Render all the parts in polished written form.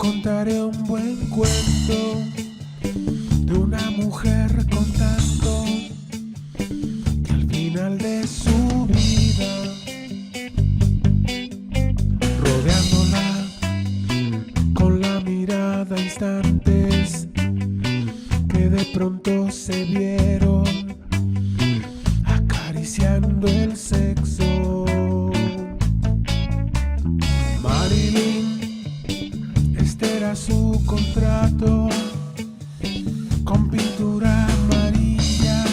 Contaré un buen cuento de una mujer contando que al final de su vida, rodeándola con la mirada, instantes que de pronto se vieron acariciando el sexo. Marilyn, este era su contrato, con pintura amarilla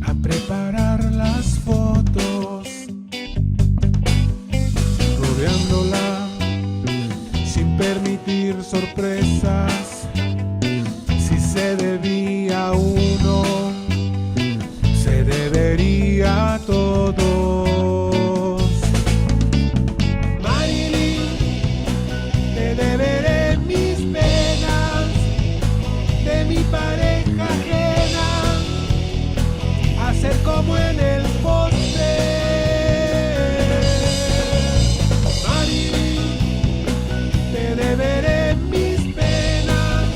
a preparar las fotos, rodeándola sin permitir sorpresas. Si se debía a uno, se debería a todos. Marilyn, te deberé mis penas, de mi pareja ajena, hacer como en el poste. Marilyn, te deberé mis penas,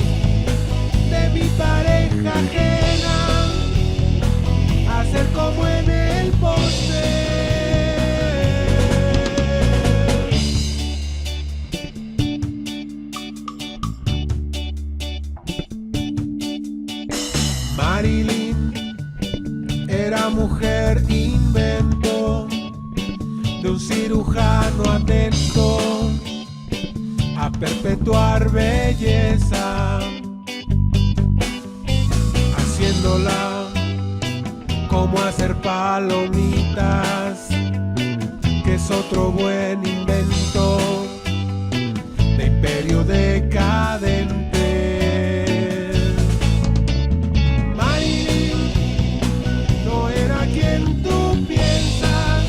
de mi pareja ajena, hacer como en el poste. Marilyn era mujer invento de un cirujano atento a perpetuar belleza, haciéndola como hacer palomitas, que es otro buen invento de imperio decadente. Marilyn no era quien tú piensas,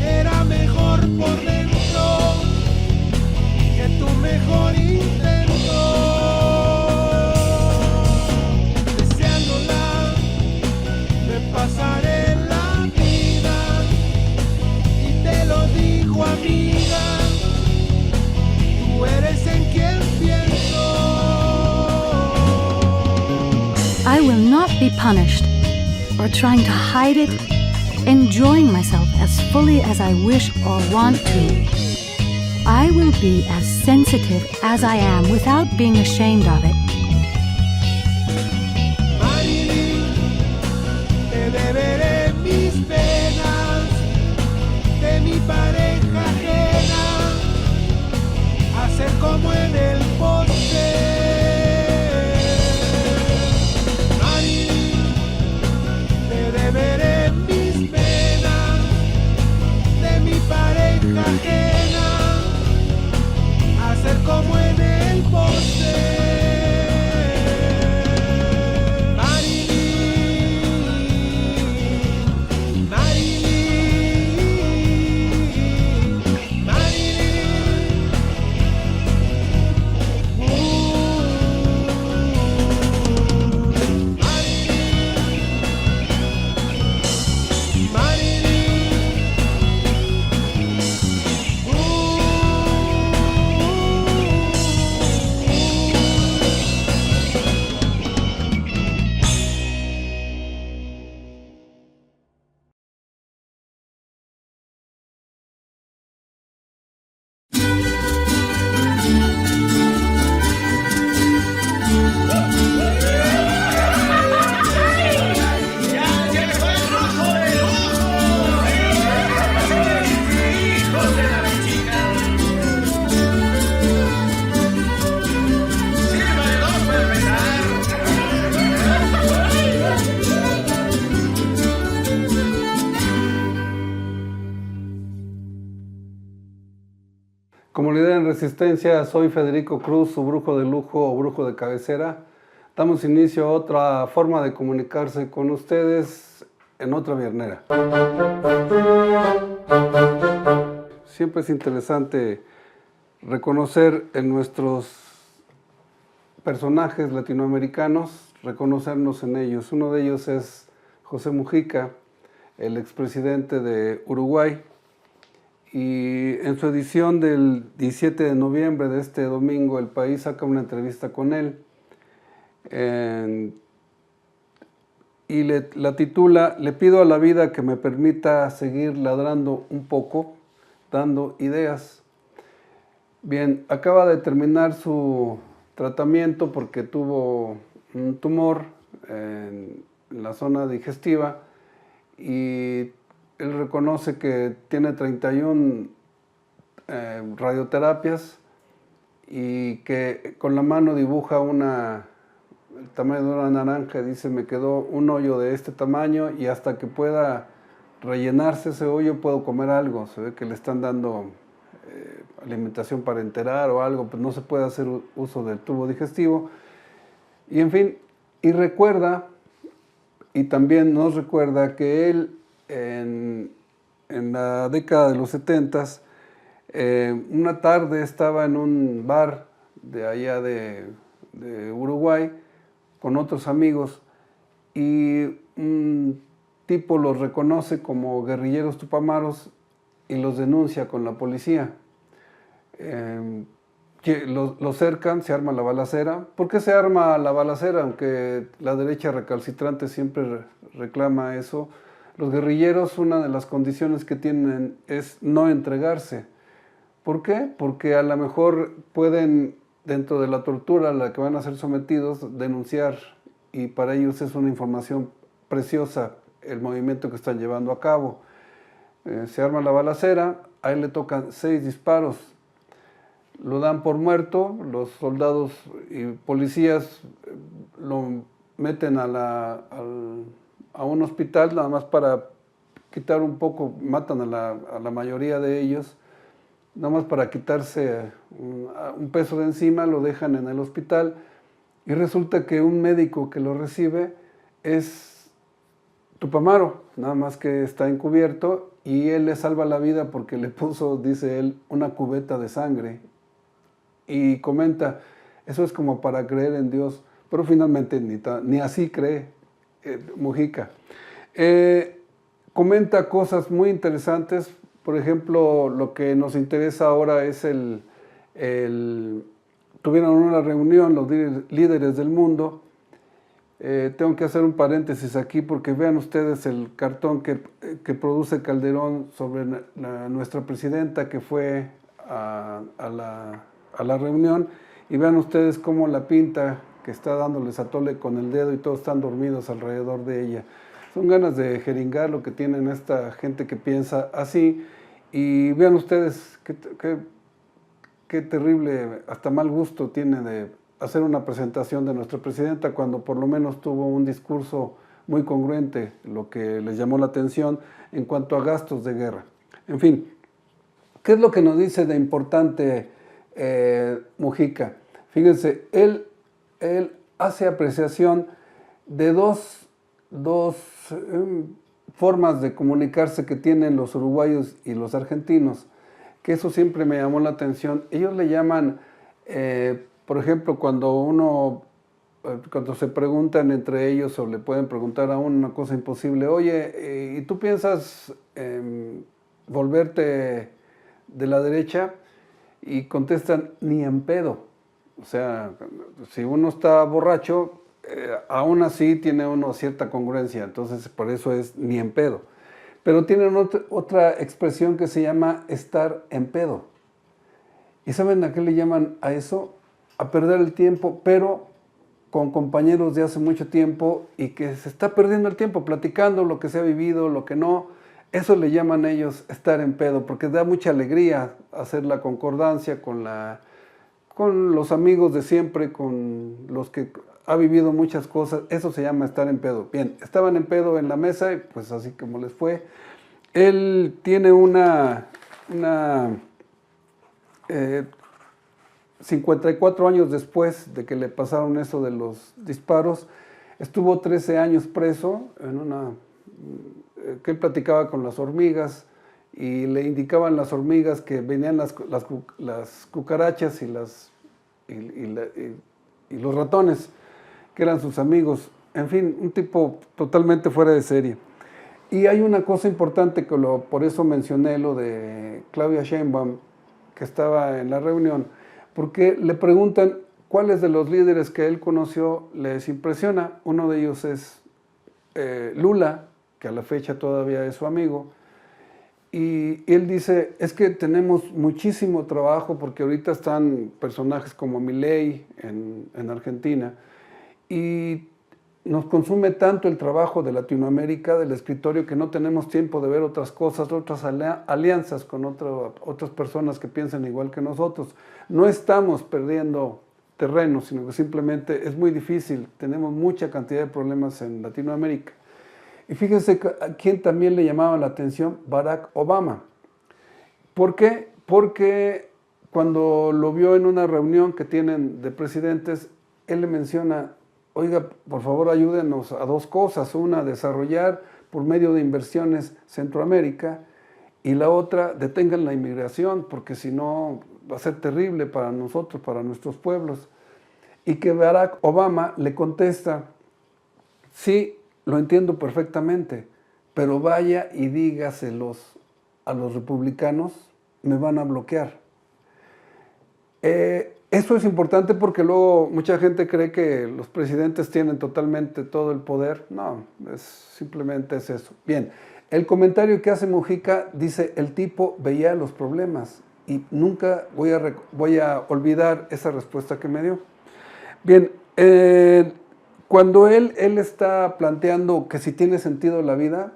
era mejor por dentro que tu mejor intento. Deseándola me pasaré la vida, y te lo digo, amiga, tú eres en quien pienso. I will not be punished or trying to hide it, enjoying myself as fully as I wish or want to. I will be as sensitive as I am without being ashamed of it. Marilyn, te deberé mis penas, de mi pareja ajena, hacer como en el poste. Marilyn, te deberé mis penas, de mi pareja ajena, hacer como en el poste. Comunidad en Resistencia, soy Federico Cruz, su brujo de lujo o brujo de cabecera. Damos inicio a otra forma de comunicarse con ustedes en otra viernera. Siempre es interesante reconocer en nuestros personajes latinoamericanos, reconocernos en ellos. Uno de ellos es José Mujica, el expresidente de Uruguay, y en su edición del 17 de noviembre de este domingo, El País saca una entrevista con él y la titula "Le pido a la vida que me permita seguir ladrando un poco, dando ideas". Bien, acaba de terminar su tratamiento porque tuvo un tumor en la zona digestiva y él reconoce que tiene 31 radioterapias y que con la mano dibuja el tamaño de una naranja. Dice, me quedó un hoyo de este tamaño y hasta que pueda rellenarse ese hoyo puedo comer algo. Se ve que le están dando alimentación para enterar o algo, pues no se puede hacer uso del tubo digestivo. Y en fin, y recuerda, y también nos recuerda que él en la década de los 70s, una tarde estaba en un bar de allá de Uruguay con otros amigos y un tipo los reconoce como guerrilleros tupamaros y los denuncia con la policía. Los cercan, se arma la balacera. ¿Por qué se arma la balacera? Aunque la derecha recalcitrante siempre reclama eso. Los guerrilleros, una de las condiciones que tienen es no entregarse. ¿Por qué? Porque a lo mejor pueden, dentro de la tortura a la que van a ser sometidos, denunciar, y para ellos es una información preciosa el movimiento que están llevando a cabo. Se arma la balacera, a él le tocan 6 disparos, lo dan por muerto, los soldados y policías lo meten a un hospital nada más para quitar un poco, matan a la mayoría de ellos, nada más para quitarse un peso de encima, lo dejan en el hospital y resulta que un médico que lo recibe es tupamaro, nada más que está encubierto, y él le salva la vida porque le puso, dice él, una cubeta de sangre. Y comenta, eso es como para creer en Dios, pero finalmente ni así cree Mujica. Comenta cosas muy interesantes. Por ejemplo, lo que nos interesa ahora es tuvieron una reunión los líderes del mundo. Tengo que hacer un paréntesis aquí porque vean ustedes el cartón que produce Calderón sobre nuestra presidenta que fue a la reunión, y vean ustedes cómo la pinta, que está dándoles a tole con el dedo y todos están dormidos alrededor de ella. Son ganas de jeringar lo que tienen esta gente que piensa así. Y vean ustedes qué terrible, hasta mal gusto tiene de hacer una presentación de nuestra presidenta cuando por lo menos tuvo un discurso muy congruente, lo que les llamó la atención en cuanto a gastos de guerra. En fin, ¿qué es lo que nos dice de importante Mujica? Fíjense, él hace apreciación de dos formas de comunicarse que tienen los uruguayos y los argentinos, que eso siempre me llamó la atención. Ellos le llaman, por ejemplo, cuando se preguntan entre ellos o le pueden preguntar a uno una cosa imposible, oye, ¿y tú piensas volverte de la derecha? Y contestan, ni en pedo. O sea, si uno está borracho, aún así tiene uno cierta congruencia, entonces por eso es ni en pedo. Pero tienen otra expresión que se llama estar en pedo. ¿Y saben a qué le llaman a eso? A perder el tiempo, pero con compañeros de hace mucho tiempo y que se está perdiendo el tiempo platicando lo que se ha vivido, lo que no. Eso le llaman ellos estar en pedo, porque da mucha alegría hacer la concordancia con los amigos de siempre, con los que ha vivido muchas cosas. Eso se llama estar en pedo. Bien, estaban en pedo en la mesa y pues así como les fue. Él tiene 54 años después de que le pasaron eso de los disparos, estuvo 13 años preso que él platicaba con las hormigas y le indicaban las hormigas que venían las cucarachas y los ratones, que eran sus amigos. En fin, un tipo totalmente fuera de serie. Y hay una cosa importante que por eso mencioné lo de Claudia Sheinbaum, que estaba en la reunión, porque le preguntan cuáles de los líderes que él conoció les impresiona. Uno de ellos es Lula, que a la fecha todavía es su amigo, y él dice, es que tenemos muchísimo trabajo porque ahorita están personajes como Milei en Argentina, y nos consume tanto el trabajo de Latinoamérica, del escritorio, que no tenemos tiempo de ver otras cosas, otras alianzas con otras personas que piensan igual que nosotros. No estamos perdiendo terreno, sino que simplemente es muy difícil. Tenemos mucha cantidad de problemas en Latinoamérica. Y fíjense a quién también le llamaba la atención: Barack Obama. ¿Por qué? Porque cuando lo vio en una reunión que tienen de presidentes, él le menciona, oiga, por favor ayúdenos a dos cosas. Una, desarrollar por medio de inversiones Centroamérica, y la otra, detengan la inmigración, porque si no va a ser terrible para nosotros, para nuestros pueblos. Y que Barack Obama le contesta, sí, lo entiendo perfectamente, pero vaya y dígaselos a los republicanos, me van a bloquear. Esto es importante porque luego mucha gente cree que los presidentes tienen totalmente todo el poder. No, simplemente es eso. Bien, el comentario que hace Mujica dice, el tipo veía los problemas, y nunca voy a olvidar esa respuesta que me dio. Bien, cuando él está planteando que si tiene sentido la vida,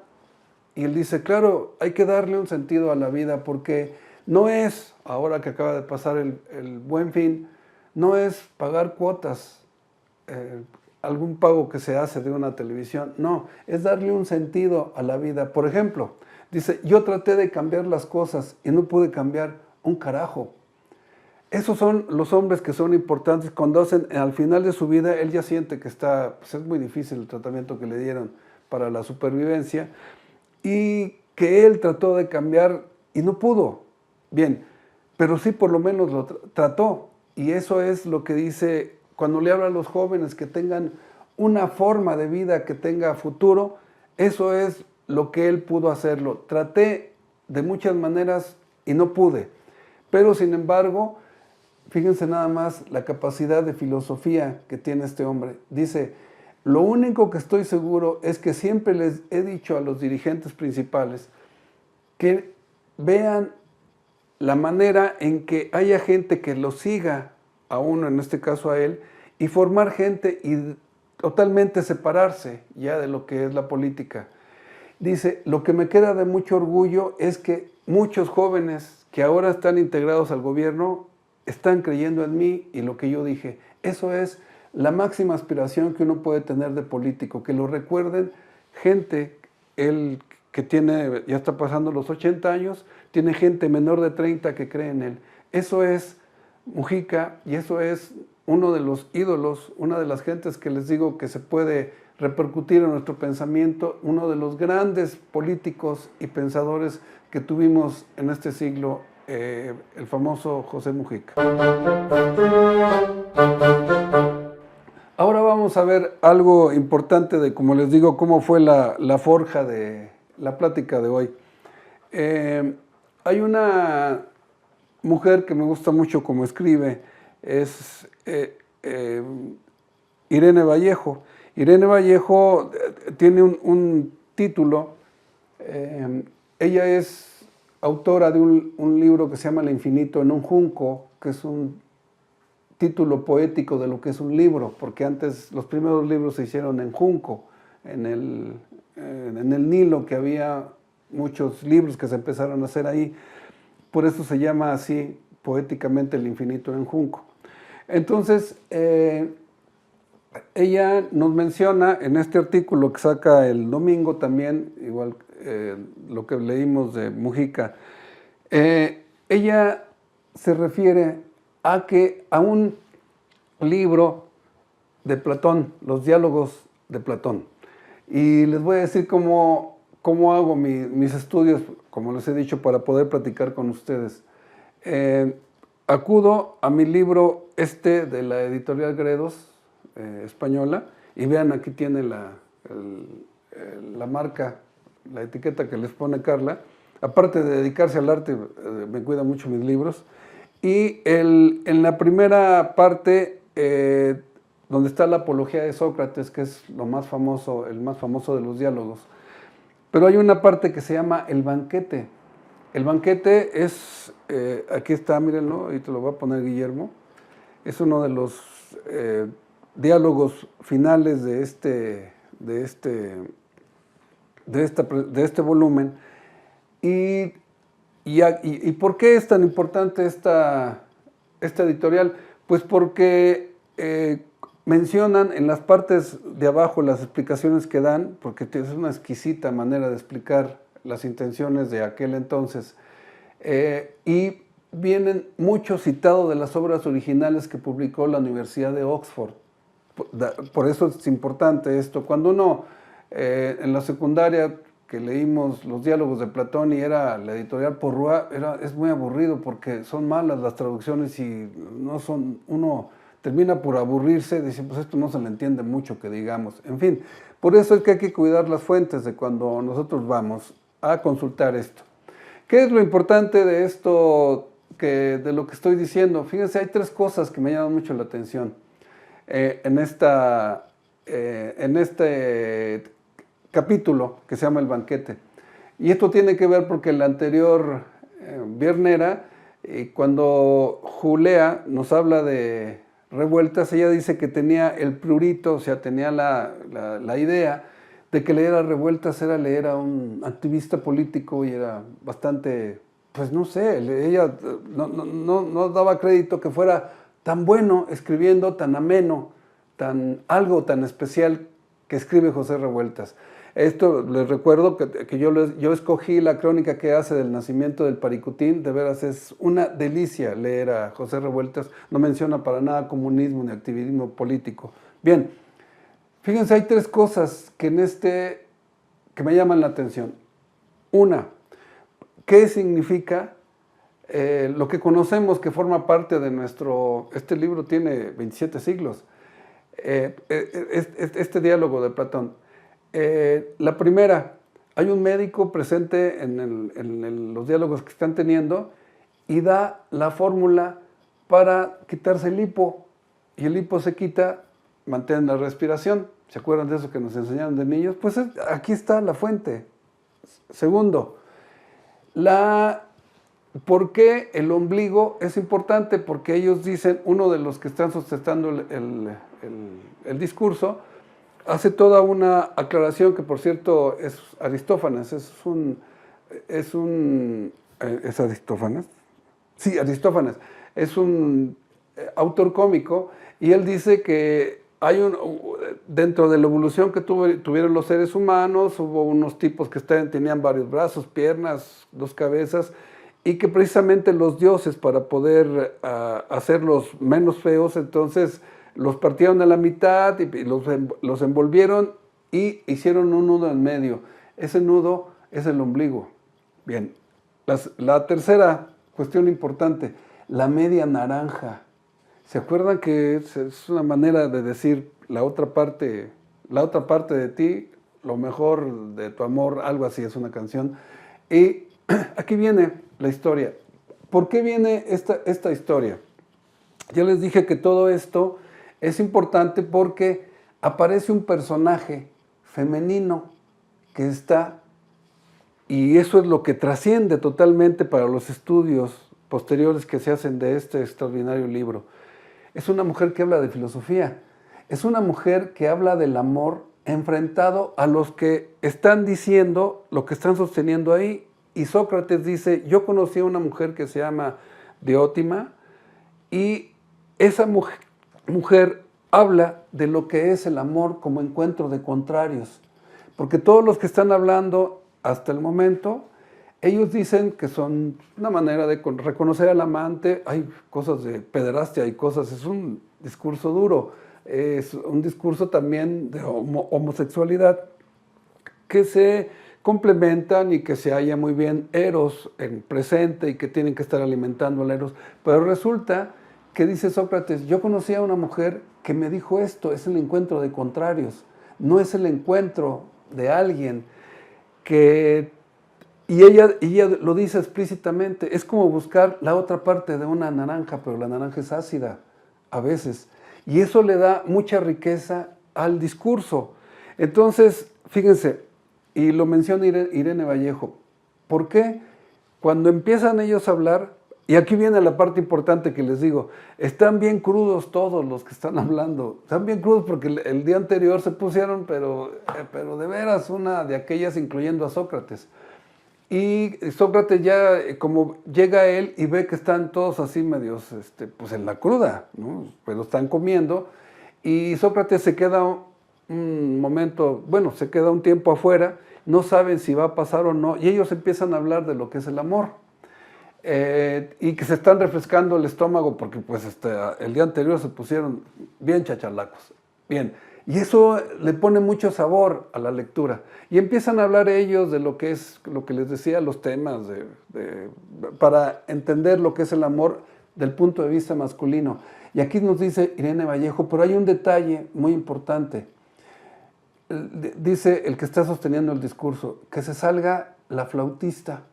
y él dice, claro, hay que darle un sentido a la vida, porque no es, ahora que acaba de pasar el Buen Fin, no es pagar cuotas, algún pago que se hace de una televisión, no, es darle un sentido a la vida. Por ejemplo, dice, yo traté de cambiar las cosas y no pude cambiar un carajo. Esos son los hombres que son importantes. Cuando al final de su vida, él ya siente que pues es muy difícil el tratamiento que le dieron para la supervivencia, y que él trató de cambiar y no pudo. Bien, pero sí por lo menos lo trató, y eso es lo que dice cuando le habla a los jóvenes, que tengan una forma de vida que tenga futuro. Eso es lo que él pudo hacerlo. Traté de muchas maneras y no pude, pero sin embargo, fíjense nada más la capacidad de filosofía que tiene este hombre. Dice, lo único que estoy seguro es que siempre les he dicho a los dirigentes principales que vean la manera en que haya gente que lo siga a uno, en este caso a él, y formar gente y totalmente separarse ya de lo que es la política. Dice, lo que me queda de mucho orgullo es que muchos jóvenes que ahora están integrados al gobierno están creyendo en mí y lo que yo dije. Eso es la máxima aspiración que uno puede tener de político, que lo recuerden gente, él que ya está pasando los 80 años, tiene gente menor de 30 que cree en él. Eso es Mujica, y eso es uno de los ídolos, una de las gentes que les digo que se puede repercutir en nuestro pensamiento, uno de los grandes políticos y pensadores que tuvimos en este siglo, el famoso José Mujica. Ahora vamos a ver algo importante de, como les digo, cómo fue la forja de la plática de hoy. Hay una mujer que me gusta mucho cómo escribe, es Irene Vallejo. Irene Vallejo tiene un título, ella es autora de un libro que se llama El infinito en un junco, que es un título poético de lo que es un libro, porque antes los primeros libros se hicieron en junco, en el Nilo, que había muchos libros que se empezaron a hacer ahí, por eso se llama así poéticamente El infinito en junco. Entonces, ella nos menciona en este artículo que saca el domingo también, igual lo que leímos de Mujica, ella se refiere a un libro de Platón, los diálogos de Platón. Y les voy a decir cómo hago mis estudios, como les he dicho, para poder platicar con ustedes. Acudo a mi libro de la editorial Gredos, española, y vean, aquí tiene la marca la etiqueta que les pone Carla. Aparte de dedicarse al arte, me cuida mucho mis libros. Y en la primera parte, donde está la apología de Sócrates, que es lo más famoso, el más famoso de los diálogos. Pero hay una parte que se llama el banquete. El banquete es, aquí está, mírenlo, ahí te lo voy a poner Guillermo, es uno de los diálogos finales de este volumen. ¿Y por qué es tan importante esta editorial? Pues porque mencionan en las partes de abajo las explicaciones que dan, porque es una exquisita manera de explicar las intenciones de aquel entonces, y vienen mucho citado de las obras originales que publicó la Universidad de Oxford. Por eso es importante esto. Cuando uno en la secundaria que leímos los diálogos de Platón y era la editorial Porrúa, es muy aburrido porque son malas las traducciones y no son, uno termina por aburrirse, dice, pues esto no se le entiende mucho que digamos. En fin, por eso es que hay que cuidar las fuentes de cuando nosotros vamos a consultar esto. ¿Qué es lo importante de esto, de lo que estoy diciendo? Fíjense, hay tres cosas que me llaman mucho la atención en este capítulo que se llama El banquete. Y esto tiene que ver porque el anterior viernera, cuando Julea nos habla de Revueltas, ella dice que tenía el prurito, o sea, tenía la idea de que leer a Revueltas era leer a un activista político y era bastante, pues no sé, ella no daba crédito que fuera tan bueno escribiendo, tan ameno, algo tan especial que escribe José Revueltas. Esto les recuerdo que yo escogí la crónica que hace del nacimiento del Paricutín. De veras es una delicia leer a José Revueltas. No menciona para nada comunismo ni activismo político. Bien, fíjense, hay tres cosas que me llaman la atención. Una, ¿qué significa lo que conocemos que forma parte de este libro tiene 27 siglos, este diálogo de Platón? La primera, hay un médico presente en los diálogos que están teniendo y da la fórmula para quitarse el hipo, y el hipo se quita, mantén la respiración. ¿Se acuerdan de eso que nos enseñaron de niños? Pues aquí está la fuente. Segundo, ¿por qué el ombligo es importante? Porque ellos dicen, uno de los que están sustentando el discurso, hace toda una aclaración que, por cierto, es Aristófanes. ¿Es Aristófanes? Sí, Aristófanes. Es un autor cómico y él dice que dentro de la evolución que tuvieron los seres humanos, hubo unos tipos que tenían varios brazos, piernas, dos cabezas, y que precisamente los dioses, para poder hacerlos menos feos, entonces los partieron a la mitad y los envolvieron y hicieron un nudo en medio. Ese nudo es el ombligo. Bien, la tercera cuestión importante, la media naranja. ¿Se acuerdan que es una manera de decir la otra parte de ti, lo mejor de tu amor, algo así, es una canción? Y aquí viene la historia. ¿Por qué viene esta historia? Ya les dije que todo esto es importante porque aparece un personaje femenino que está, y eso es lo que trasciende totalmente para los estudios posteriores que se hacen de este extraordinario libro. Es una mujer que habla de filosofía, es una mujer que habla del amor enfrentado a los que están diciendo lo que están sosteniendo ahí. Y Sócrates dice, yo conocí a una mujer que se llama Diótima, y esa mujer habla de lo que es el amor como encuentro de contrarios. Porque todos los que están hablando hasta el momento, ellos dicen que son una manera de reconocer al amante. Hay cosas de pederastia, hay cosas, es un discurso duro, es un discurso también de homosexualidad que se complementan y que se halla muy bien Eros en presente y que tienen que estar alimentando al Eros. Pero resulta que dice Sócrates, yo conocí a una mujer que me dijo esto, es el encuentro de contrarios, no es el encuentro de alguien que, y ella lo dice explícitamente, es como buscar la otra parte de una naranja, pero la naranja es ácida a veces, y eso le da mucha riqueza al discurso. Entonces, fíjense, y lo menciona Irene Vallejo, ¿por qué? Cuando empiezan ellos a hablar, y aquí viene la parte importante que les digo, están bien crudos todos los que están hablando, están bien crudos porque el día anterior se pusieron, pero de veras una de aquellas, incluyendo a Sócrates. Y Sócrates ya, como llega él y ve que están todos así medios, pues en la cruda, ¿no? Pero están comiendo, y Sócrates se queda un momento, bueno, se queda un tiempo afuera, no saben si va a pasar o no, y ellos empiezan a hablar de lo que es el amor, y que se están refrescando el estómago porque pues el día anterior se pusieron bien chachalacos. Bien, y eso le pone mucho sabor a la lectura. Y empiezan a hablar ellos de lo que es, lo que les decía, los temas, para entender lo que es el amor del punto de vista masculino. Y aquí nos dice Irene Vallejo, pero hay un detalle muy importante. Dice el que está sosteniendo el discurso, que se salga la flautista,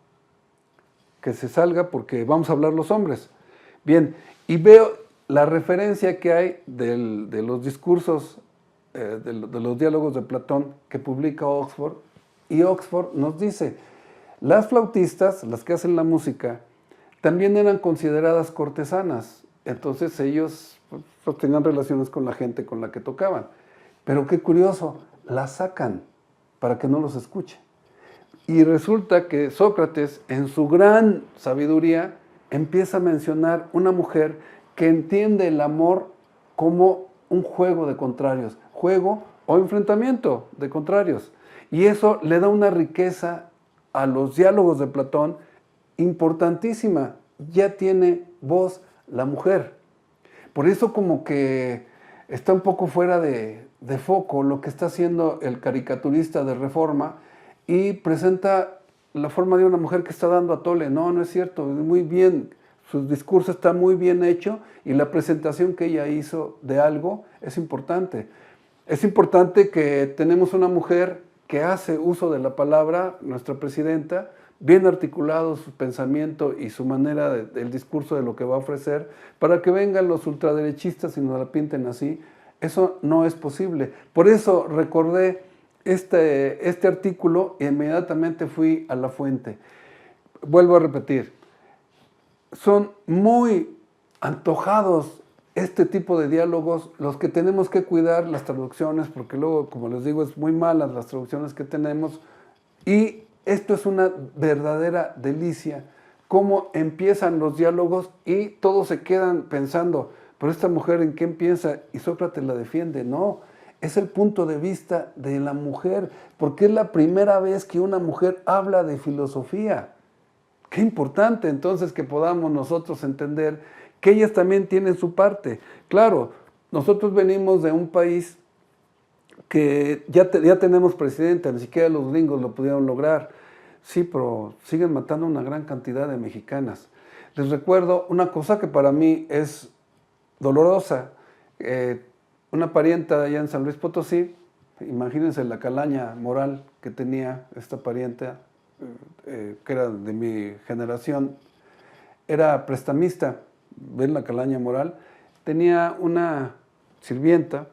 que se salga porque vamos a hablar los hombres. Bien, y veo la referencia que hay de los discursos, de los diálogos de Platón que publica Oxford, y Oxford nos dice, las flautistas, las que hacen la música, también eran consideradas cortesanas, entonces ellos pues, tenían relaciones con la gente con la que tocaban. Pero qué curioso, las sacan para que no los escuche. Y resulta que Sócrates, en su gran sabiduría, empieza a mencionar una mujer que entiende el amor como un juego de contrarios, juego o enfrentamiento de contrarios. Y eso le da una riqueza a los diálogos de Platón importantísima. Ya tiene voz la mujer. Por eso como que está un poco fuera de foco lo que está haciendo el caricaturista de Reforma y presenta la forma de una mujer que está dando a tole. No, no es cierto, es muy bien, su discurso está muy bien hecho y la presentación que ella hizo de algo es importante. Es importante que tenemos una mujer que hace uso de la palabra, nuestra presidenta, bien articulado su pensamiento y su manera del discurso de lo que va a ofrecer, para que vengan los ultraderechistas y nos la pinten así. Eso no es posible. Por eso recordé este artículo e inmediatamente fui a la fuente. Vuelvo a repetir, son muy antojados este tipo de diálogos, los que tenemos que cuidar las traducciones, porque luego, como les digo, es muy malas las traducciones que tenemos, y esto es una verdadera delicia, cómo empiezan los diálogos y todos se quedan pensando, pero esta mujer ¿en qué piensa? Y Sócrates la defiende. No, es el punto de vista de la mujer, porque es la primera vez que una mujer habla de filosofía. Qué importante entonces que podamos nosotros entender que ellas también tienen su parte. Claro, nosotros venimos de un país que ya tenemos presidente, ni siquiera los gringos lo pudieron lograr. Sí, pero siguen matando una gran cantidad de mexicanas. Les recuerdo una cosa que para mí es dolorosa. Una parienta allá en San Luis Potosí, imagínense la calaña moral que tenía esta parienta, que era de mi generación, era prestamista, ven la calaña moral, tenía una sirvienta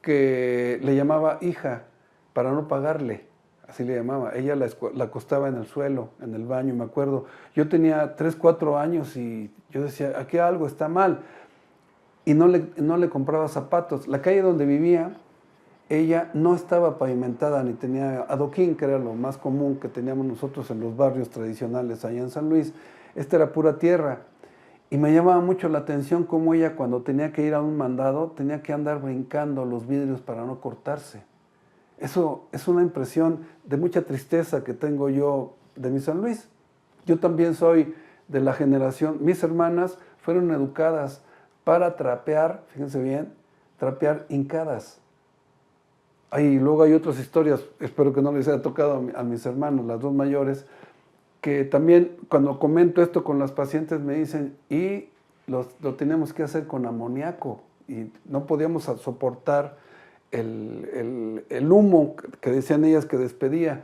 que le llamaba hija para no pagarle, así le llamaba. Ella la acostaba en el suelo, en el baño, me acuerdo. Yo tenía 3, 4 años y yo decía, aquí algo está mal. Y no le compraba zapatos. La calle donde vivía, ella no estaba pavimentada ni tenía adoquín, que era lo más común que teníamos nosotros en los barrios tradicionales allá en San Luis. Esta era pura tierra. Y me llamaba mucho la atención cómo ella, cuando tenía que ir a un mandado, tenía que andar brincando los vidrios para no cortarse. Eso es una impresión de mucha tristeza que tengo yo de mi San Luis. Yo también soy de la generación, mis hermanas fueron educadas para trapear, fíjense bien, trapear hincadas. Y luego hay otras historias, espero que no les haya tocado a mis hermanos, las 2 mayores, que también cuando comento esto con las pacientes me dicen, y lo tenemos que hacer con amoníaco, y no podíamos soportar el humo que decían ellas que despedía.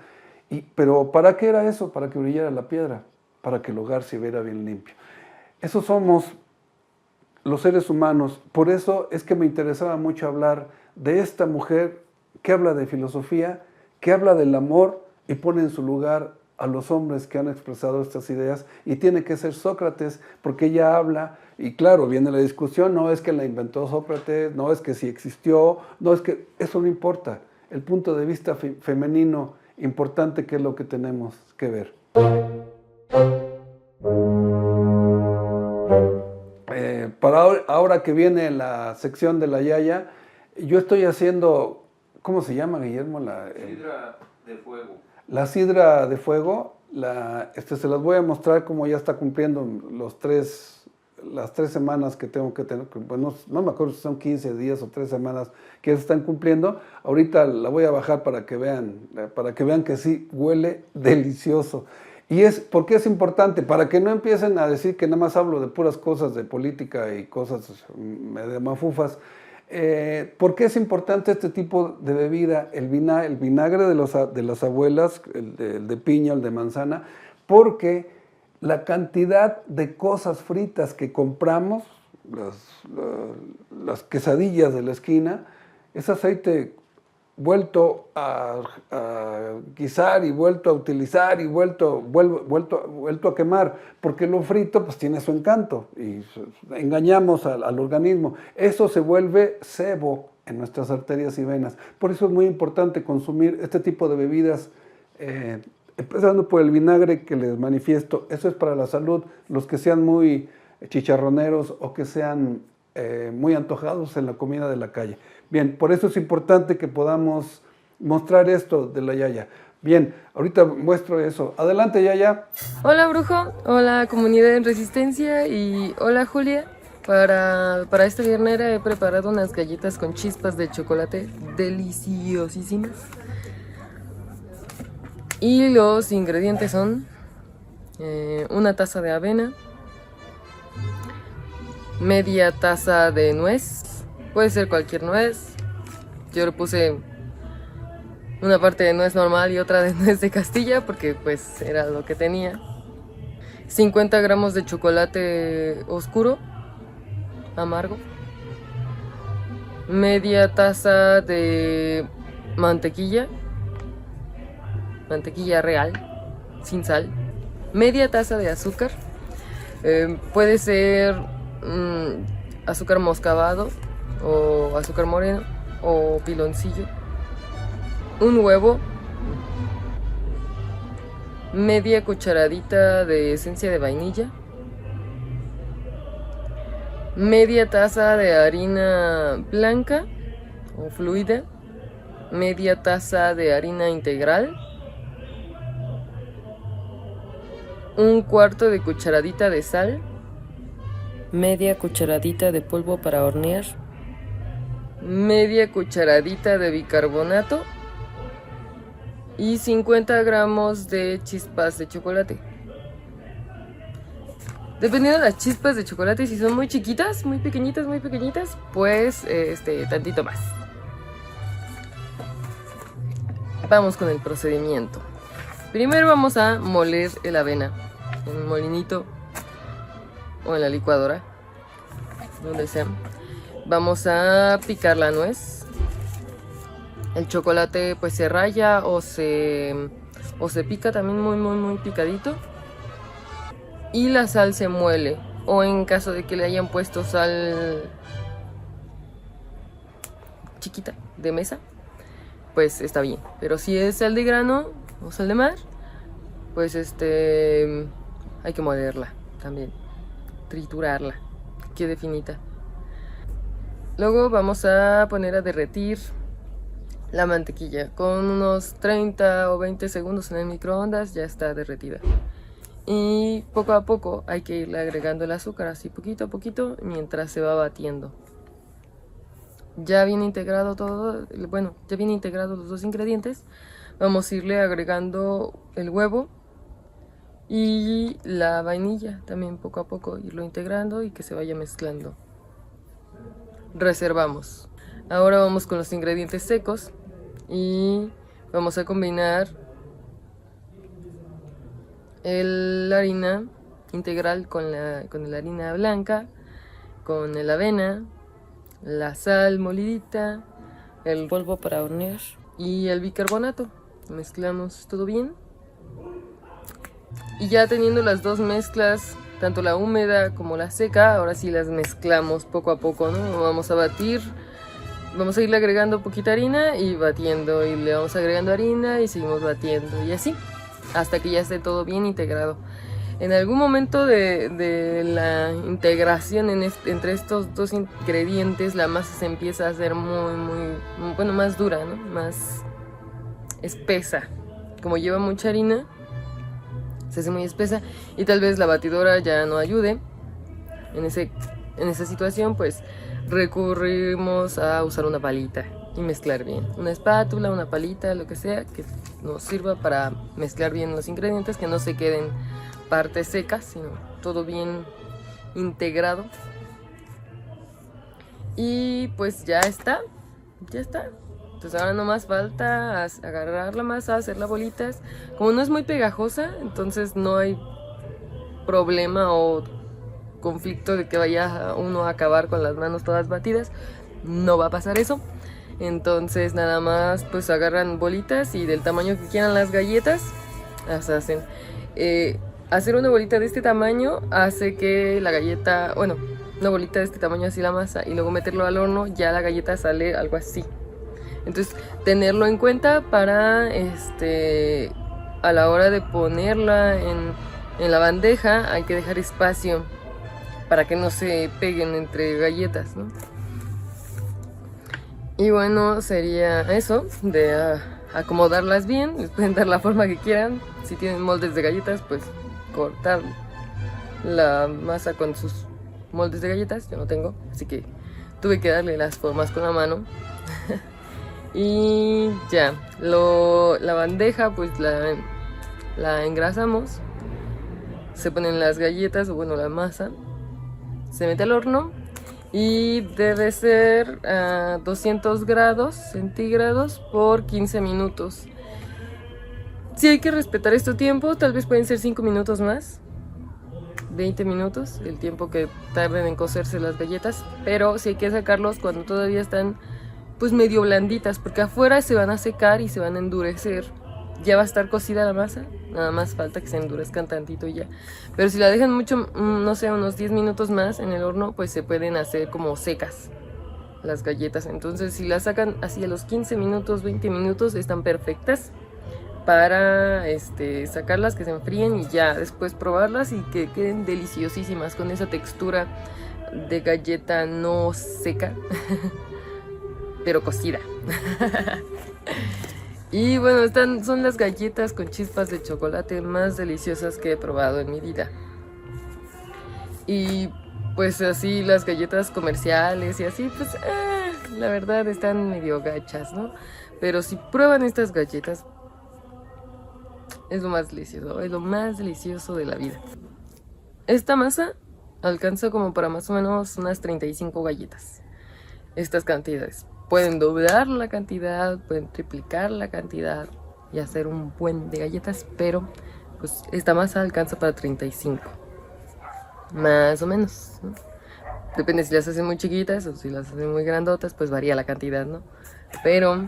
Pero ¿para qué era eso? Para que brillara la piedra, para que el hogar se viera bien limpio. Eso somos los seres humanos. Por eso es que me interesaba mucho hablar de esta mujer que habla de filosofía, que habla del amor y pone en su lugar a los hombres que han expresado estas ideas, y tiene que ser Sócrates, porque ella habla, y claro, viene la discusión, no es que la inventó Sócrates, no es que si existió, no es que, eso no importa. El punto de vista femenino importante, que es lo que tenemos que ver. Para ahora que viene la sección de la Yaya, yo estoy haciendo, ¿cómo se llama, Guillermo? Sidra de fuego. La sidra de fuego, se las voy a mostrar como ya está cumpliendo las 3 semanas que tengo que tener, bueno, no me acuerdo si son 15 días o 3 semanas que se están cumpliendo. Ahorita la voy a bajar para que vean que sí huele delicioso. ¿Por qué es importante? Para que no empiecen a decir que nada más hablo de puras cosas de política y cosas medio mafufas. ¿Por qué es importante este tipo de bebida? El vinagre de las abuelas, el de piña, el de manzana, porque la cantidad de cosas fritas que compramos, las quesadillas de la esquina, es aceite vuelto a guisar y vuelto a utilizar y vuelto a quemar, porque lo frito pues tiene su encanto y engañamos al organismo. Eso se vuelve sebo en nuestras arterias y venas. Por eso es muy importante consumir este tipo de bebidas, empezando por el vinagre que les manifiesto. Eso es para la salud. Los que sean muy chicharroneros o que sean muy antojados en la comida de la calle. Bien, por eso es importante que podamos mostrar esto de la Yaya. Bien, ahorita muestro eso. Adelante, Yaya. Hola, Brujo. Hola, comunidad en Resistencia. Y hola, Julia. Para esta viernera he preparado unas galletas con chispas de chocolate deliciosísimas. Y los ingredientes son una taza de avena, media taza de nuez. Puede ser cualquier nuez. Yo le puse una parte de nuez normal y otra de nuez de Castilla porque pues era lo que tenía. 50 gramos de chocolate oscuro, amargo. Media taza de mantequilla real, sin sal. Media taza de azúcar. Puede ser azúcar moscabado o azúcar moreno o piloncillo. Un huevo, media cucharadita de esencia de vainilla, media taza de harina blanca o fluida, media taza de harina integral, un cuarto de cucharadita de sal, media cucharadita de polvo para hornear, media cucharadita de bicarbonato y 50 gramos de chispas de chocolate. Dependiendo de las chispas de chocolate, si son muy chiquitas, muy pequeñitas, pues tantito más. Vamos con el procedimiento. Primero vamos a moler el avena en un molinito o en la licuadora, donde sea. Vamos a picar la nuez. El chocolate pues se raya o se pica también muy picadito. Y la sal se muele, o en caso de que le hayan puesto sal chiquita de mesa, pues está bien. Pero si es sal de grano o sal de mar, pues hay que molerla también, triturarla, que quede finita. Luego vamos a poner a derretir la mantequilla. Con unos 30 o 20 segundos en el microondas ya está derretida. Y poco a poco hay que irle agregando el azúcar, así poquito a poquito, mientras se va batiendo. Ya viene integrado todo, ya viene integrados los dos ingredientes. Vamos a irle agregando el huevo y la vainilla también poco a poco, irlo integrando y que se vaya mezclando. Reservamos. Ahora vamos con los ingredientes secos y vamos a combinar la harina integral con la harina blanca, con la avena, la sal molidita, el polvo para hornear y el bicarbonato. Mezclamos todo bien. Y ya teniendo las dos mezclas, tanto la húmeda como la seca, ahora sí las mezclamos poco a poco, ¿no? Vamos a batir, vamos a irle agregando poquita harina y batiendo, y le vamos agregando harina y seguimos batiendo, y así, hasta que ya esté todo bien integrado. En algún momento de la integración entre estos dos ingredientes, la masa se empieza a hacer bueno, más dura, ¿no? Más espesa. Como lleva mucha harina, se hace muy espesa y tal vez la batidora ya no ayude. En esa situación, pues recurrimos a usar una palita y mezclar bien. Una espátula, una palita, lo que sea, que nos sirva para mezclar bien los ingredientes, que no se queden partes secas, sino todo bien integrado. Y pues ya está. Entonces ahora nomás falta agarrar la masa, hacerla bolitas. Como no es muy pegajosa, entonces no hay problema o conflicto de que vaya uno a acabar con las manos todas batidas. No va a pasar eso. Entonces nada más pues agarran bolitas y del tamaño que quieran las galletas las hacen. Hacer una bolita de este tamaño hace que la galleta, bueno, una bolita de este tamaño así la masa, y luego meterlo al horno, ya la galleta sale algo así. Entonces tenerlo en cuenta para a la hora de ponerla en la bandeja, hay que dejar espacio para que no se peguen entre galletas, ¿no? Y bueno, sería eso, de acomodarlas bien. Les pueden dar la forma que quieran. Si tienen moldes de galletas, pues cortar la masa con sus moldes de galletas. Yo no tengo, así que tuve que darle las formas con la mano. Y ya, la bandeja pues la engrasamos. Se ponen las galletas, o bueno, la masa. Se mete al horno y debe ser a 200 grados centígrados por 15 minutos. Si hay que respetar este tiempo, tal vez pueden ser 5 minutos más, 20 minutos, el tiempo que tarden en cocerse las galletas, pero sí hay que sacarlos cuando todavía están pues medio blanditas, porque afuera se van a secar y se van a endurecer. Ya va a estar cocida la masa, nada más falta que se endurezcan tantito y ya. Pero si la dejan mucho, no sé, unos 10 minutos más en el horno, pues se pueden hacer como secas las galletas. Entonces si las sacan así a los 15 minutos, 20 minutos, están perfectas para sacarlas, que se enfríen y ya después probarlas y que queden deliciosísimas con esa textura de galleta no seca, pero cocida. Y bueno, son las galletas con chispas de chocolate más deliciosas que he probado en mi vida. Y pues así las galletas comerciales y así, pues la verdad están medio gachas, ¿no? Pero si prueban estas galletas, es lo más delicioso de la vida. Esta masa alcanza como para más o menos unas 35 galletas. Estas cantidades. Pueden doblar la cantidad, pueden triplicar la cantidad y hacer un buen de galletas, pero pues esta masa alcanza para 35. Más o menos, ¿no? Depende si las hacen muy chiquitas o si las hacen muy grandotas, pues varía la cantidad, ¿no? Pero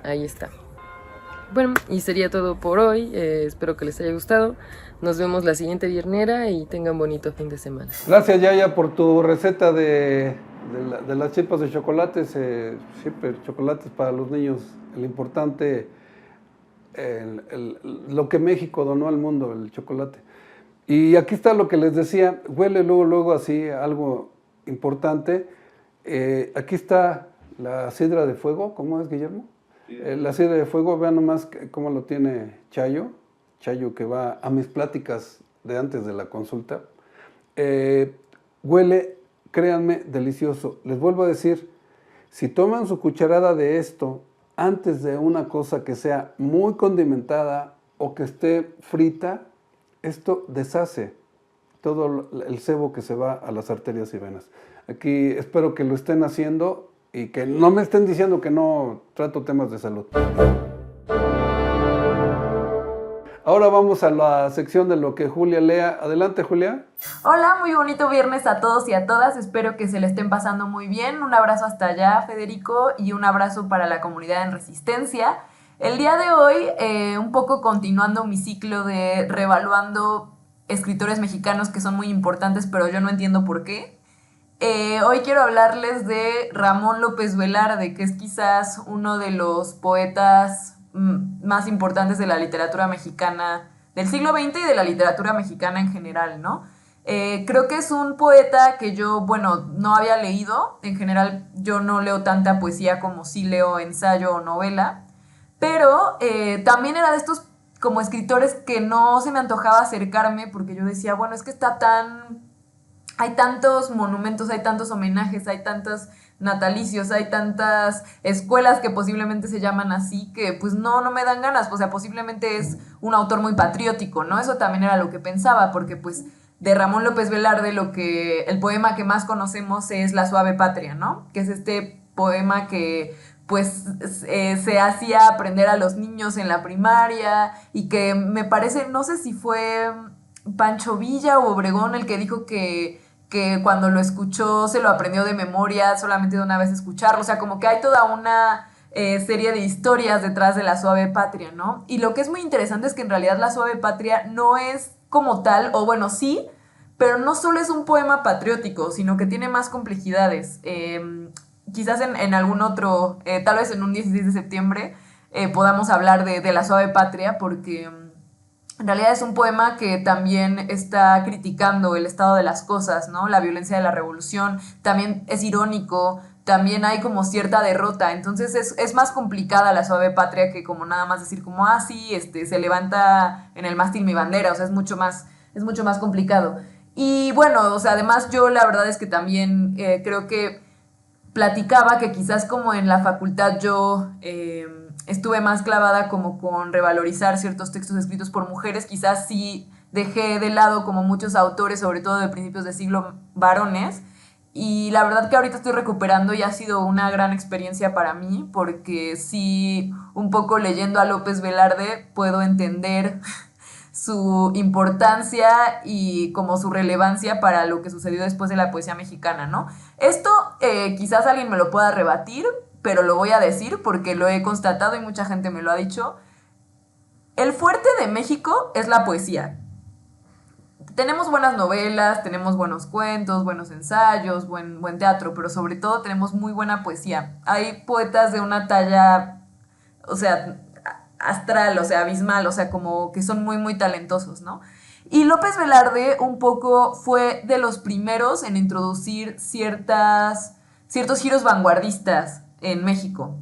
ahí está. Bueno, y sería todo por hoy. Espero que les haya gustado. Nos vemos la siguiente viernera y tengan bonito fin de semana. Gracias, Yaya, por tu receta de las chispas de chocolates. Siempre chocolates para los niños. El importante, lo que México donó al mundo, el chocolate. Y aquí está lo que les decía. Huele luego así algo importante. Aquí está la sidra de fuego. ¿Cómo es, Guillermo? La sidra de fuego, vean nomás cómo lo tiene Chayo, que va a mis pláticas de antes de la consulta. Huele, créanme, delicioso. Les vuelvo a decir, si toman su cucharada de esto antes de una cosa que sea muy condimentada o que esté frita, esto deshace todo el sebo que se va a las arterias y venas. Aquí espero que lo estén haciendo y que no me estén diciendo que no trato temas de salud. Ahora vamos a la sección de lo que Julia lea. Adelante, Julia. Hola, muy bonito viernes a todos y a todas. Espero que se le estén pasando muy bien. Un abrazo hasta allá, Federico, y un abrazo para la comunidad en Resistencia. El día de hoy, un poco continuando mi ciclo de reevaluando escritores mexicanos que son muy importantes, pero yo no entiendo por qué. Hoy quiero hablarles de Ramón López Velarde, que es quizás uno de los poetas más importantes de la literatura mexicana del siglo XX y de la literatura mexicana en general, ¿no? Creo que es un poeta que yo, bueno, no había leído. En general yo no leo tanta poesía como sí leo ensayo o novela, pero también era de estos como escritores que no se me antojaba acercarme porque yo decía, bueno, es que está tan... Hay tantos monumentos, hay tantos homenajes, hay tantos natalicios, hay tantas escuelas que posiblemente se llaman así, que pues no me dan ganas. O sea, posiblemente es un autor muy patriótico, ¿no? Eso también era lo que pensaba, porque pues de Ramón López Velarde el poema que más conocemos es La suave patria, ¿no? Que es este poema que pues se hacía aprender a los niños en la primaria y que me parece, no sé si fue Pancho Villa o Obregón el que dijo que cuando lo escuchó se lo aprendió de memoria solamente de una vez escucharlo. O sea, como que hay toda una serie de historias detrás de La suave patria, ¿no? Y lo que es muy interesante es que en realidad La suave patria no es como tal, o bueno, sí, pero no solo es un poema patriótico, sino que tiene más complejidades. Quizás en algún otro, tal vez en un 16 de septiembre, podamos hablar de La suave patria, porque en realidad es un poema que también está criticando el estado de las cosas, ¿no? La violencia de la revolución, también es irónico, también hay como cierta derrota. Entonces es más complicada La suave patria que como nada más decir como, sí, se levanta en el mástil mi bandera. O sea, es mucho más complicado. Y bueno, o sea, además yo la verdad es que también creo que platicaba que quizás como en la facultad yo estuve más clavada como con revalorizar ciertos textos escritos por mujeres. Quizás sí dejé de lado como muchos autores, sobre todo de principios de siglo, varones. Y la verdad que ahorita estoy recuperando y ha sido una gran experiencia para mí, porque sí, un poco leyendo a López Velarde puedo entender su importancia y como su relevancia para lo que sucedió después de la poesía mexicana, ¿no? Esto quizás alguien me lo pueda rebatir, pero lo voy a decir porque lo he constatado y mucha gente me lo ha dicho. El fuerte de México es la poesía. Tenemos buenas novelas, tenemos buenos cuentos, buenos ensayos, buen teatro, pero sobre todo tenemos muy buena poesía. Hay poetas de una talla, o sea, astral, o sea, abismal, o sea, como que son muy, muy talentosos, ¿no? Y López Velarde un poco fue de los primeros en introducir ciertos giros vanguardistas en México.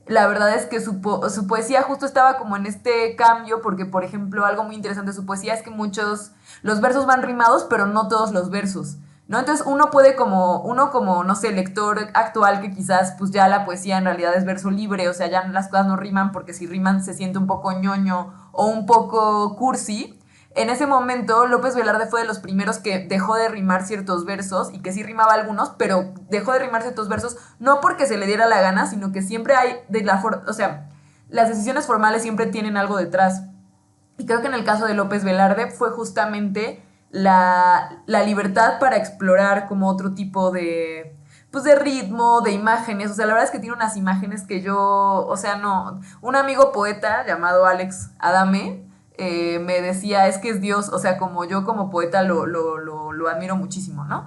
La verdad es que su poesía justo estaba como en este cambio, porque, por ejemplo, algo muy interesante de su poesía es que los versos van rimados, pero no todos los versos, ¿no? Entonces uno como, no sé, lector actual, que quizás pues ya la poesía en realidad es verso libre, o sea, ya las cosas no riman, porque si riman se siente un poco ñoño o un poco cursi. En ese momento López Velarde fue de los primeros que dejó de rimar ciertos versos, y que sí rimaba algunos, pero dejó de rimar ciertos versos no porque se le diera la gana, sino que siempre hay, o sea, las decisiones formales siempre tienen algo detrás. Y creo que en el caso de López Velarde fue justamente la libertad para explorar como otro tipo de ritmo, de imágenes. O sea, la verdad es que tiene unas imágenes que o sea, no. Un amigo poeta llamado Alex Adame me decía, es que es Dios. O sea, como yo como poeta lo admiro muchísimo, ¿no?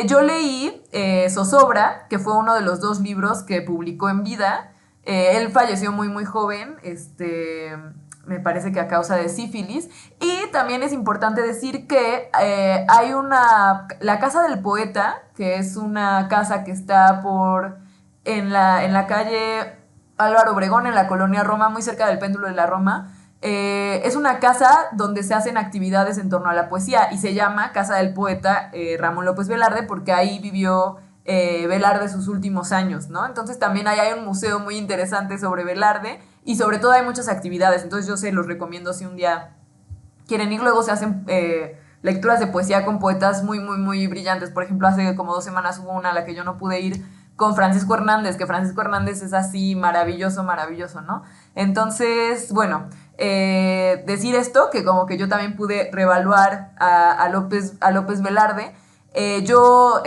Yo leí Zozobra, que fue uno de los 2 libros que publicó en vida. Él falleció muy, muy joven, me parece que a causa de sífilis. Y también es importante decir que hay la Casa del Poeta, que es una casa que está en la calle Álvaro Obregón, en la colonia Roma, muy cerca del péndulo de la Roma. Es una casa donde se hacen actividades en torno a la poesía y se llama Casa del Poeta Ramón López Velarde, porque ahí vivió Velarde sus últimos años, ¿no? Entonces también ahí hay un museo muy interesante sobre Velarde, y sobre todo hay muchas actividades. Entonces yo se los recomiendo si un día quieren ir. Luego se hacen lecturas de poesía con poetas muy, muy, muy brillantes. Por ejemplo, hace como 2 semanas hubo una a la que yo no pude ir, con Francisco Hernández, que Francisco Hernández es así maravilloso, maravilloso, ¿no? Entonces, bueno, decir esto, que como que yo también pude reevaluar a López Velarde. Yo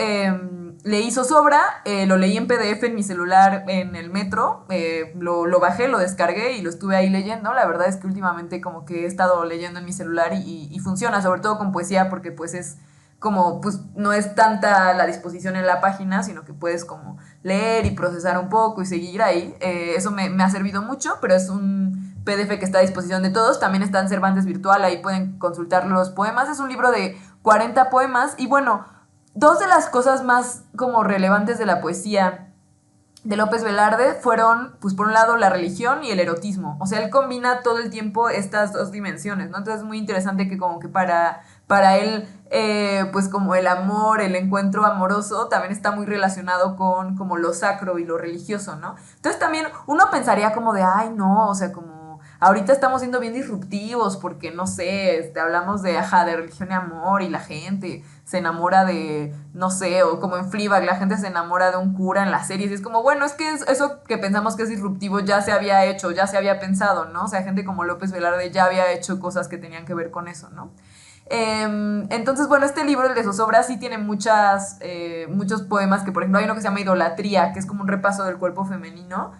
leí Zozobra, lo leí en PDF en mi celular en el metro, lo bajé, lo descargué y lo estuve ahí leyendo. La verdad es que últimamente como que he estado leyendo en mi celular y funciona, sobre todo con poesía, porque pues es como, pues no es tanta la disposición en la página, sino que puedes como leer y procesar un poco y seguir ahí. Eso me ha servido mucho, pero es un PDF que está a disposición de todos. También está en Cervantes Virtual, ahí pueden consultar los poemas. Es un libro de 40 poemas y bueno, dos de las cosas más como relevantes de la poesía de López Velarde fueron, pues por un lado, la religión y el erotismo. O sea, él combina todo el tiempo estas dos dimensiones, ¿no? Entonces es muy interesante que como que para él, pues como el amor, el encuentro amoroso, también está muy relacionado con como lo sacro y lo religioso, ¿no? Entonces también uno pensaría como de, ay, no, o sea, como ahorita estamos siendo bien disruptivos porque, no sé, hablamos de religión y amor y la gente se enamora de, no sé, o como en Fleabag, la gente se enamora de un cura en las series y es como, bueno, es que eso que pensamos que es disruptivo ya se había hecho, ya se había pensado, ¿no? O sea, gente como López Velarde ya había hecho cosas que tenían que ver con eso, ¿no? Entonces, bueno, este libro, el de Zozobra, sí tiene muchos poemas que, por ejemplo, hay uno que se llama Idolatría, que es como un repaso del cuerpo femenino,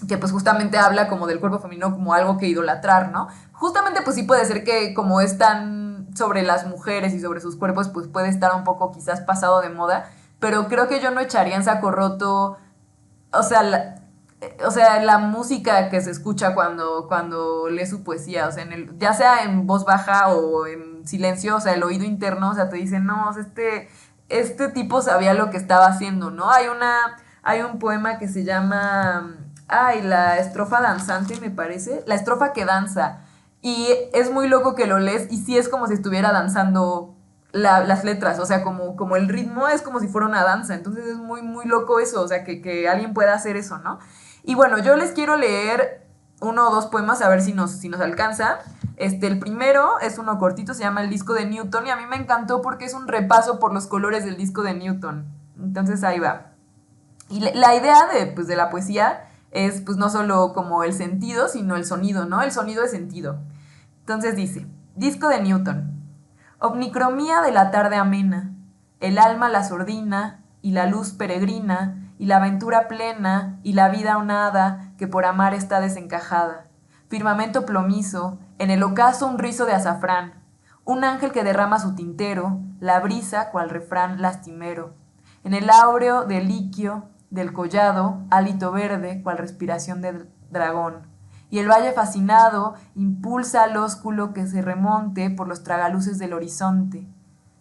que pues justamente habla como del cuerpo femenino como algo que idolatrar, ¿no? Justamente pues sí puede ser que como es tan sobre las mujeres y sobre sus cuerpos, pues puede estar un poco quizás pasado de moda, pero creo que yo no echaría en saco roto, o sea, la música que se escucha cuando lee su poesía, o sea, ya sea en voz baja o en silencio, o sea, el oído interno, o sea, te dicen, no, o sea, este tipo sabía lo que estaba haciendo, ¿no? Hay un poema que se llama, la estrofa danzante, me parece, la estrofa que danza, y es muy loco que lo lees y sí es como si estuviera danzando las letras, o sea, como el ritmo es como si fuera una danza, entonces es muy, muy loco eso, o sea, que alguien pueda hacer eso, ¿no? Y bueno, yo les quiero leer uno o dos poemas a ver si nos alcanza. El primero es uno cortito, se llama El disco de Newton y a mí me encantó porque es un repaso por los colores del disco de Newton, entonces ahí va. Y la idea de la poesía es pues no solo como el sentido, sino el sonido, ¿no? El sonido de sentido. Entonces dice, disco de Newton, omnicromía de la tarde amena, el alma la sordina y la luz peregrina y la aventura plena y la vida honada que por amar está desencajada. Firmamento plomizo, en el ocaso un rizo de azafrán, un ángel que derrama su tintero, la brisa cual refrán lastimero. En el áureo del liquio, del collado, hálito verde cual respiración de dragón. Y el valle fascinado impulsa al ósculo que se remonte por los tragaluces del horizonte.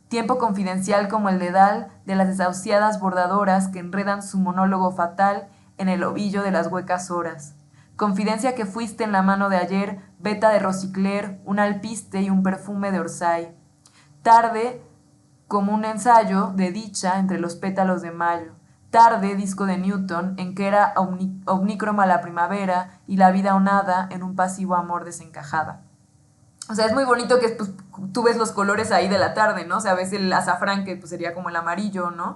Tiempo confidencial como el dedal de las desahuciadas bordadoras que enredan su monólogo fatal en el ovillo de las huecas horas. Confidencia que fuiste en la mano de ayer, veta de Rosicler, un alpiste y un perfume de Orsay. Tarde como un ensayo de dicha entre los pétalos de mayo. Tarde, disco de Newton, en que era omnícroma la primavera y la vida honada en un pasivo amor desencajada. O sea, es muy bonito que pues, tú ves los colores ahí de la tarde, ¿no? O sea, ves el azafrán, que pues, sería como el amarillo, ¿no?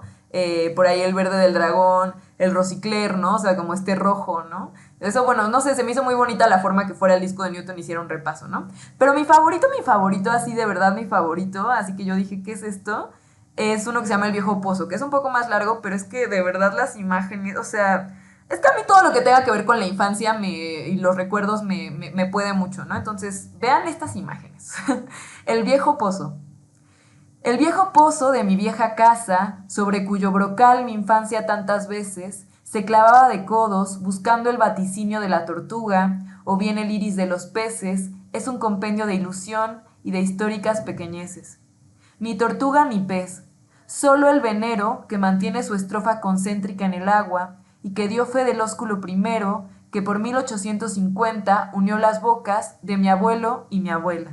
Por ahí el verde del dragón, el Rosicler, ¿no? O sea, como este rojo, ¿no? Eso, bueno, no sé, se me hizo muy bonita la forma que fuera el disco de Newton, hiciera un repaso, ¿no? Pero mi favorito, así de verdad mi favorito, así que yo dije, ¿qué es esto? Es uno que se llama El viejo pozo, que es un poco más largo, pero es que de verdad las imágenes, o sea, es que a mí todo lo que tenga que ver con la infancia y los recuerdos me puede mucho, ¿no? Entonces, vean estas imágenes. El viejo pozo. El viejo pozo de mi vieja casa, sobre cuyo brocal mi infancia tantas veces se clavaba de codos buscando el vaticinio de la tortuga o bien el iris de los peces, es un compendio de ilusión y de históricas pequeñeces. Ni tortuga ni pez, solo el venero que mantiene su estrofa concéntrica en el agua y que dio fe del ósculo primero que por 1850 unió las bocas de mi abuelo y mi abuela.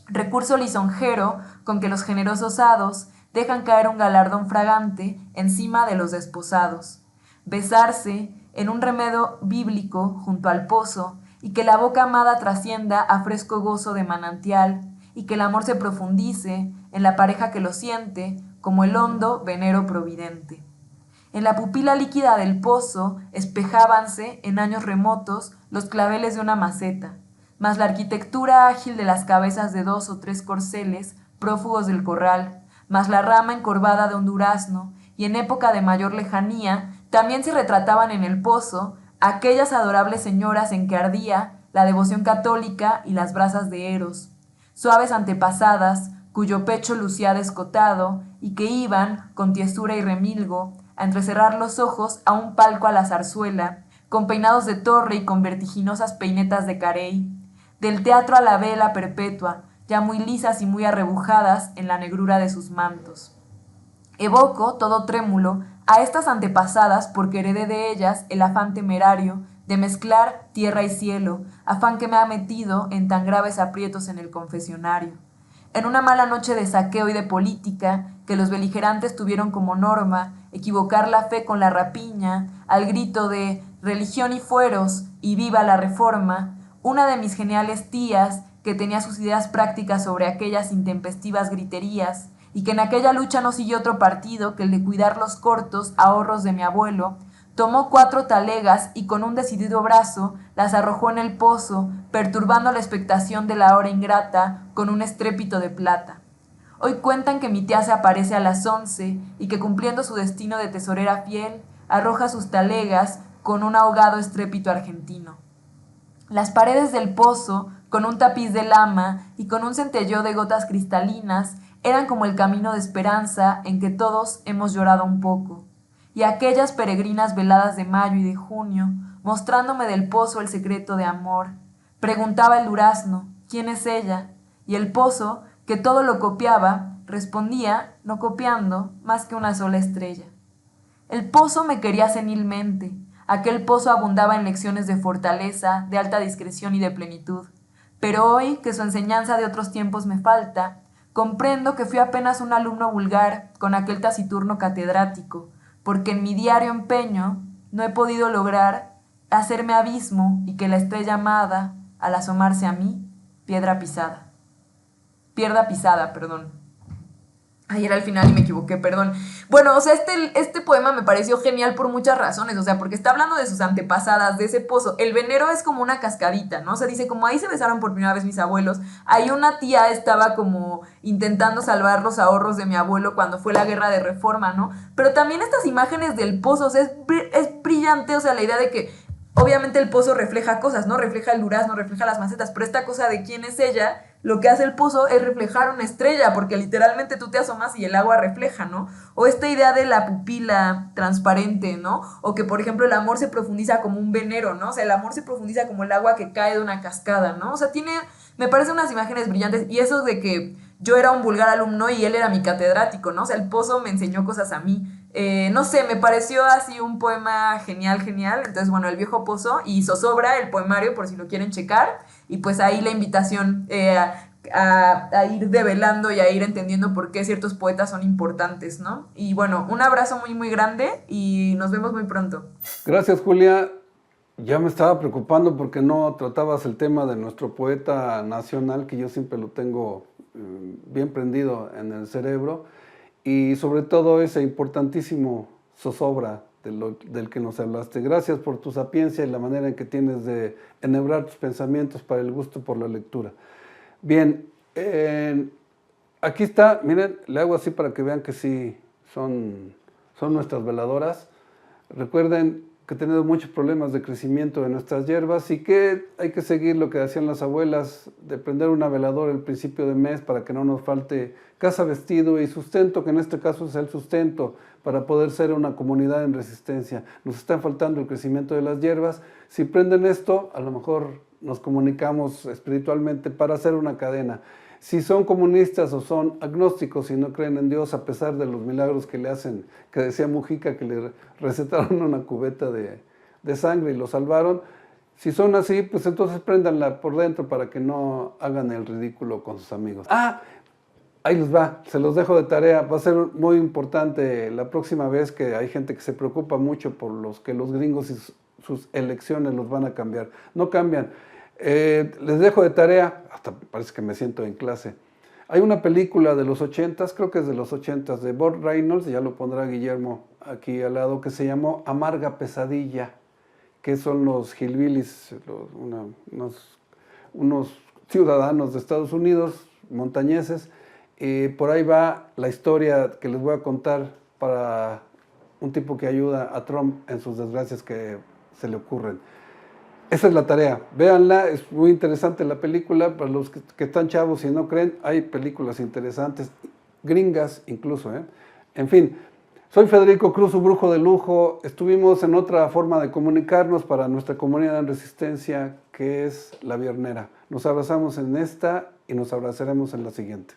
Recurso lisonjero con que los generosos hados dejan caer un galardón fragante encima de los desposados. Besarse en un remedo bíblico junto al pozo y que la boca amada trascienda a fresco gozo de manantial y que el amor se profundice en la pareja que lo siente como el hondo venero providente. En la pupila líquida del pozo espejábanse, en años remotos, los claveles de una maceta, mas la arquitectura ágil de las cabezas de 2 o 3 corceles, prófugos del corral, mas la rama encorvada de un durazno, y en época de mayor lejanía, también se retrataban en el pozo aquellas adorables señoras en que ardía la devoción católica y las brasas de Eros, suaves antepasadas, cuyo pecho lucía descotado, y que iban, con tiesura y remilgo, a entrecerrar los ojos a un palco a la zarzuela, con peinados de torre y con vertiginosas peinetas de carey, del teatro a la vela perpetua, ya muy lisas y muy arrebujadas en la negrura de sus mantos. Evoco, todo trémulo, a estas antepasadas porque heredé de ellas el afán temerario de mezclar tierra y cielo, afán que me ha metido en tan graves aprietos en el confesionario. En una mala noche de saqueo y de política, que los beligerantes tuvieron como norma equivocar la fe con la rapiña, al grito de religión y fueros y viva la reforma, una de mis geniales tías, que tenía sus ideas prácticas sobre aquellas intempestivas griterías, y que en aquella lucha no siguió otro partido que el de cuidar los cortos ahorros de mi abuelo, tomó 4 talegas y con un decidido brazo las arrojó en el pozo, perturbando la expectación de la hora ingrata con un estrépito de plata. Hoy cuentan que mi tía se aparece a las 11 y que cumpliendo su destino de tesorera fiel, arroja sus talegas con un ahogado estrépito argentino. Las paredes del pozo, con un tapiz de lama y con un centelleo de gotas cristalinas, eran como el camino de esperanza en que todos hemos llorado un poco. Y aquellas peregrinas veladas de mayo y de junio, mostrándome del pozo el secreto de amor. Preguntaba el durazno, ¿quién es ella? Y el pozo, que todo lo copiaba, respondía, no copiando, más que una sola estrella. El pozo me quería senilmente. Aquel pozo abundaba en lecciones de fortaleza, de alta discreción y de plenitud. Pero hoy, que su enseñanza de otros tiempos me falta, comprendo que fui apenas un alumno vulgar con aquel taciturno catedrático, porque en mi diario empeño no he podido lograr hacerme abismo y que la estrella amada, al asomarse a mí, pierda pisada, perdón. Ay, era al final y me equivoqué, perdón. Bueno, o sea, este poema me pareció genial por muchas razones, o sea, porque está hablando de sus antepasadas, de ese pozo. El venero es como una cascadita, ¿no? O sea, dice, como ahí se besaron por primera vez mis abuelos, ahí una tía estaba como intentando salvar los ahorros de mi abuelo cuando fue la guerra de Reforma, ¿no? Pero también estas imágenes del pozo, o sea, es brillante, o sea, la idea de que obviamente el pozo refleja cosas, ¿no? Refleja el durazno, refleja las macetas, pero esta cosa de quién es ella, lo que hace el pozo es reflejar una estrella, porque literalmente tú te asomas y el agua refleja, ¿no? O esta idea de la pupila transparente, ¿no? O que, por ejemplo, el amor se profundiza como un venero, ¿no? O sea, el amor se profundiza como el agua que cae de una cascada, ¿no? O sea, me parecen unas imágenes brillantes, y eso de que yo era un vulgar alumno y él era mi catedrático, ¿no? O sea, el pozo me enseñó cosas a mí. No sé, me pareció así un poema genial. Entonces, bueno, El viejo pozo y zozobra, el poemario, por si lo quieren checar. Y pues ahí la invitación a ir develando y a ir entendiendo por qué ciertos poetas son importantes, ¿no? Y bueno, un abrazo muy, muy grande y nos vemos muy pronto. Gracias, Julia. Ya me estaba preocupando porque no tratabas el tema de nuestro poeta nacional, que yo siempre lo tengo bien prendido en el cerebro, y sobre todo ese importantísimo zozobra del que nos hablaste. Gracias por tu sapiencia y la manera en que tienes de enhebrar tus pensamientos para el gusto por la lectura. Bien, aquí está, miren, le hago así para que vean que sí son nuestras veladoras. Recuerden que tenemos muchos problemas de crecimiento de nuestras hierbas y que hay que seguir lo que hacían las abuelas, de prender una veladora al principio de mes para que no nos falte casa, vestido y sustento, que en este caso es el sustento para poder ser una comunidad en resistencia. Nos está faltando el crecimiento de las hierbas. Si prenden esto, a lo mejor nos comunicamos espiritualmente para hacer una cadena. Si son comunistas o son agnósticos y no creen en Dios, a pesar de los milagros que le hacen, que decía Mujica que le recetaron una cubeta de sangre y lo salvaron, si son así, pues entonces préndanla por dentro para que no hagan el ridículo con sus amigos. Ahí les va, se los dejo de tarea, va a ser muy importante la próxima vez, que hay gente que se preocupa mucho por los que los gringos y sus elecciones los van a cambiar. No cambian. Les dejo de tarea, hasta parece que me siento en clase. Hay una película de los 80s, creo que es de los 80s, de Burt Reynolds, ya lo pondrá Guillermo aquí al lado, que se llamó Amarga Pesadilla, que son los hillbillies, unos ciudadanos de Estados Unidos, montañeses. Por ahí va la historia que les voy a contar para un tipo que ayuda a Trump en sus desgracias que se le ocurren. Esa es la tarea, véanla, es muy interesante la película, para los que están chavos y no creen, hay películas interesantes, gringas incluso, ¿eh? En fin, soy Federico Cruz, su brujo de lujo, estuvimos en otra forma de comunicarnos para nuestra comunidad en resistencia, que es La Viernera. Nos abrazamos en esta y nos abrazaremos en la siguiente.